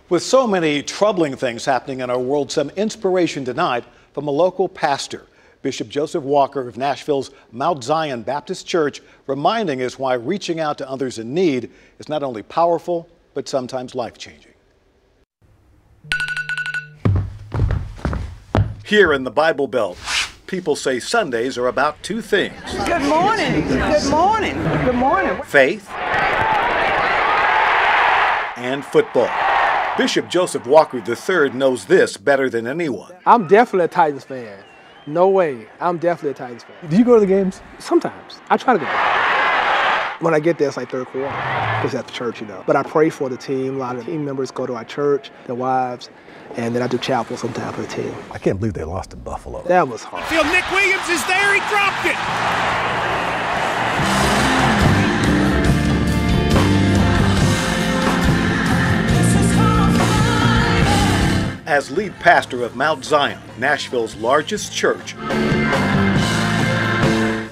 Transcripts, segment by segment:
With so many troubling things happening in our world, some inspiration tonight from a local pastor, Bishop Joseph Walker of Nashville's Mount Zion Baptist Church, reminding us why reaching out to others in need is not only powerful, but sometimes life-changing. Here in the Bible Belt, people say Sundays are about two things. Good morning. Good morning. Good morning. Faith and football. Bishop Joseph Walker III knows this better than anyone. I'm definitely a Titans fan. No way. I'm definitely a Titans fan. Do you go to the games? Sometimes. I try to go. When I get there, it's like third quarter. It's at the church, you know. But I pray for the team. A lot of team members go to our church, their wives, and then I do chapel sometime for the team. I can't believe they lost to Buffalo. That was hard. Feel Nick Williams is there. He dropped it. As lead pastor of Mount Zion, Nashville's largest church,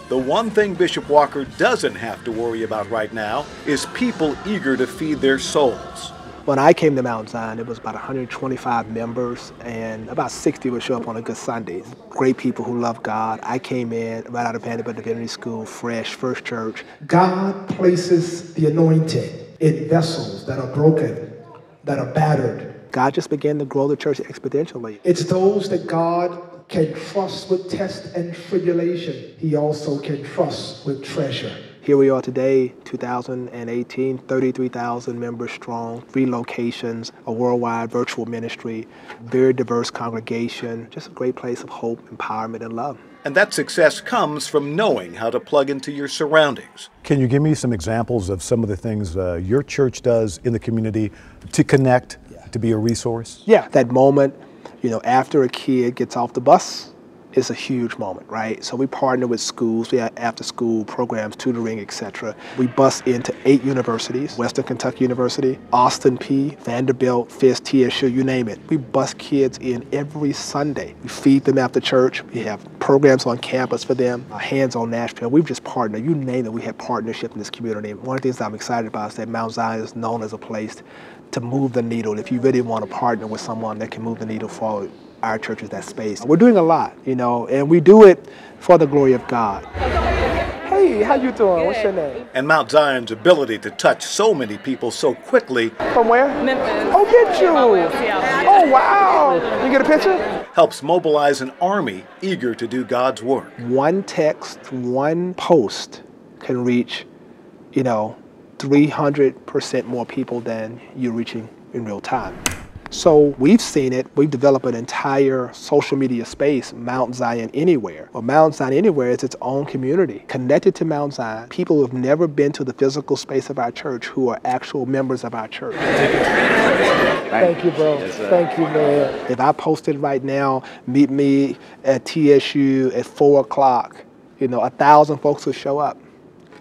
the one thing Bishop Walker doesn't have to worry about right now is people eager to feed their souls. When I came to Mount Zion, it was about 125 members, and about 60 would show up on a good Sunday. Great people who love God. I came in right out of Vanderbilt Divinity School, fresh, first church. God places the anointing in vessels that are broken, that are battered. God just began to grow the church exponentially. It's those that God can trust with test and tribulation. He also can trust with treasure. Here we are today, 2018, 33,000 members strong, 3 locations, a worldwide virtual ministry, very diverse congregation, just a great place of hope, empowerment, and love. And that success comes from knowing how to plug into your surroundings. Can you give me some examples of some of the things your church does in the community to connect, to be a resource? Yeah, that moment, you know, after a kid gets off the bus is a huge moment, right? So we partner with schools, we have after school programs, tutoring, etc. We bus into 8 universities, Western Kentucky University, Austin Peay, Vanderbilt, Fisk, TSU, you name it. We bus kids in every Sunday. We feed them after church. We have programs on campus for them, Hands on Nashville. We've just partnered, you name it, we have partnership in this community. One of the things I'm excited about is that Mount Zion is known as a place to move the needle. If you really want to partner with someone that can move the needle forward, our church is that space. We're doing a lot, you know, and we do it for the glory of God. Hey, how you doing? What's your name? And Mount Zion's ability to touch so many people so quickly. From where? Memphis. Oh, get you. Oh, wow. You get a picture? Helps mobilize an army eager to do God's work. One text, one post can reach, you know, 300% more people than you're reaching in real time. So we've seen it. We've developed an entire social media space, Mount Zion Anywhere. Well, Mount Zion Anywhere is its own community. Connected to Mount Zion, people who have never been to the physical space of our church who are actual members of our church. Thank you, bro. Yes, thank you, man. If I posted right now, meet me at TSU at 4 o'clock, you know, 1,000 folks will show up.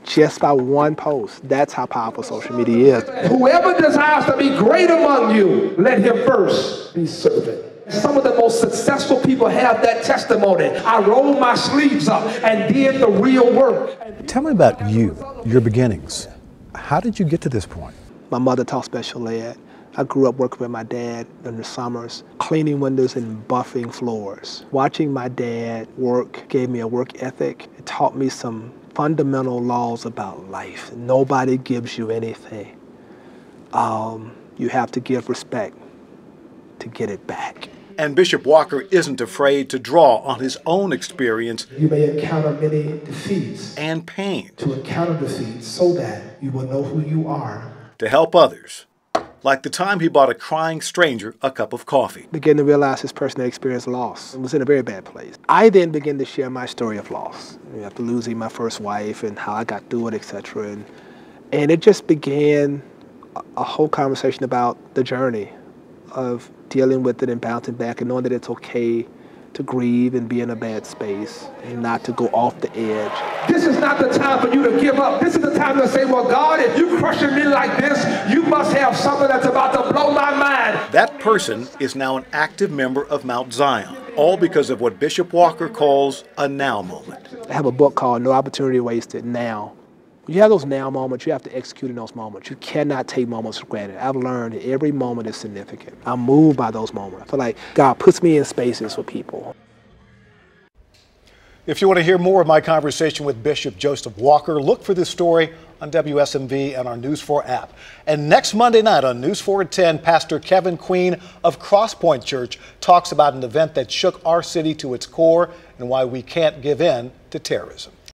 Just by one post. That's how powerful social media is. Whoever desires to be great among you, let him first be servant. Some of the most successful people have that testimony. I rolled my sleeves up and did the real work. Tell me about you, your beginnings. How did you get to this point? My mother taught special ed. I grew up working with my dad in the summers, cleaning windows and buffing floors. Watching my dad work gave me a work ethic. It taught me some fundamental laws about life. Nobody gives you anything. You have to give respect to get it back. And Bishop Walker isn't afraid to draw on his own experience. You may encounter many defeats And pain. To encounter defeats so that you will know who you are. To help others. Like the time he bought a crying stranger a cup of coffee. Began to realize his personal experience loss. It was in a very bad place. I then began to share my story of loss. After losing my first wife and how I got through it, etc. And it just began a whole conversation about the journey of dealing with it and bouncing back and knowing that it's okay to grieve and be in a bad space and not to go off the edge. This is not the time for you to give up. This is the time to say, well, God, if you crushing me like this, you must have something that's about to blow my mind. That person is now an active member of Mount Zion, all because of what Bishop Walker calls a now moment. I have a book called No Opportunity Wasted Now. When you have those now moments, you have to execute in those moments. You cannot take moments for granted. I've learned that every moment is significant. I'm moved by those moments. I feel like God puts me in spaces with people. If you want to hear more of my conversation with Bishop Joseph Walker, look for this story on WSMV and our News 4 app. And next Monday night on News 4 at 10, Pastor Kevin Queen of Crosspoint Church talks about an event that shook our city to its core and why we can't give in to terrorism.